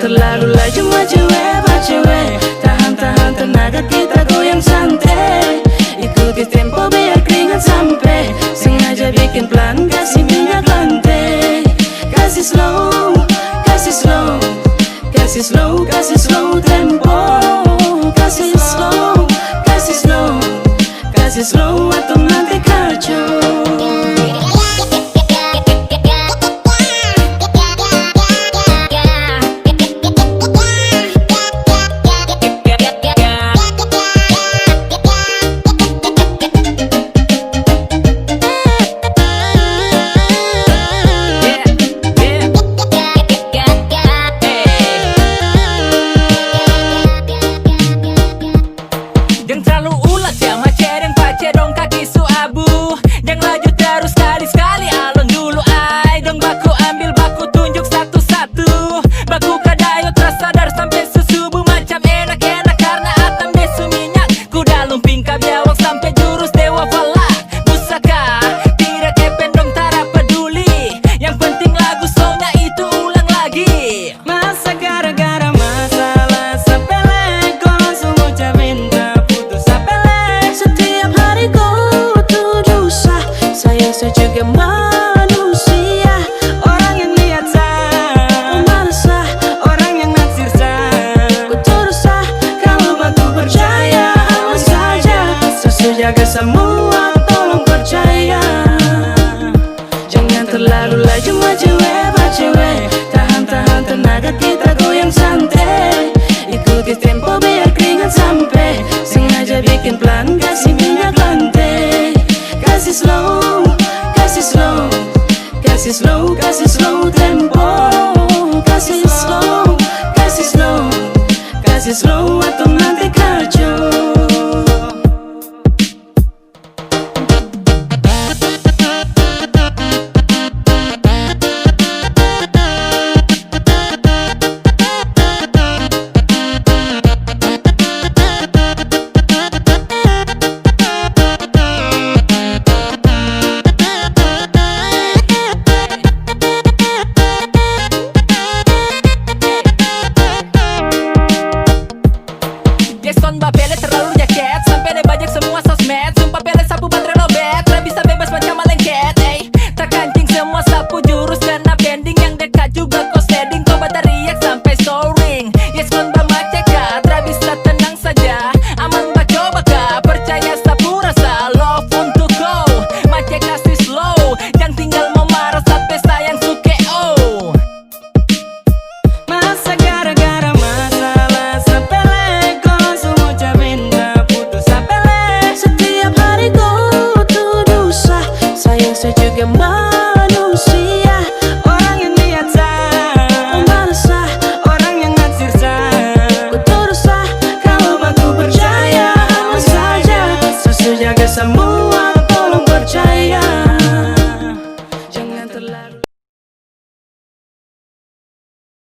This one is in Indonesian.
terlalu laju maju Pak cewek. Tahan-tahan tenaga kita goyang santai. Ikuti tempo biar keringat sampai. Sengaja bikin pelan kasih minyak lantai. Kasih slow, kasih slow, kasih slow, kasih slow tempo. Kasih slow, kasih slow, kasih slow atau nanti kacau. Jangan terlalu ulat ya macet yang pace dong kaki su abu. Jangan laju terus sekali-sekali alon dulu ay. Dong baku ambil baku tunjuk satu-satu. Baku kadayo terasa sadar sampai susubuh. Macam enak-enak karena atam desu minyak. Kuda lumping kabiawak sampai jurus dewa falak. Pusaka tidak kepen dong tara peduli. Yang penting lagu songnya itu ulang lagi. Masa gara-gara masalah sepele kau langsung ucapin tak putus sepele. Setiap hari kau tuduh sah. Sayang saya juga manusia. Orang yang lihat sah, malas sah. Orang yang naksir sah. Ku turut sah kalau batu percaya. Awas saja sesu jaga semua tolong percaya. Jangan terlalu laju maju Pak cewek. Tahan-tahan tenaga kita goyang santai. Ikuti tempo biar keringat sampai. Sengaja bikin pelan kasih minyak lantai. Kasih slow, kasih slow, kasih slow, kasih slow tempo. Kasih slow, kasih slow, kasih slow atau nanti kacau. Jackson Bapele terlalu jaket sampai deh bajak semua sosmed. Sumpah pele sapu baterai lobet. Tak bisa bebas macam malengket. Tak kancing semua sapu jurus kena bending. Yang dekat juga kau setting. Kau teriak sampai soaring. Jackson Bapele tak bisa tenang saja. Aman bah coba kah percaya sapu rasa. Love untuk kau macet kasih slow. Jangan tinggal memarah sampai sayang suke oh. Masa gara-gara masalah sepele kau langsung ucapin tak putus sepele. Setiap hari kau tuduh sah. Sayang saya juga manusia. Orang yang lihat sah, malas sah. Orang yang naksir sah. Ku turut sah kalau batu percaya. Awas saja sesu jaga semua tolong percaya.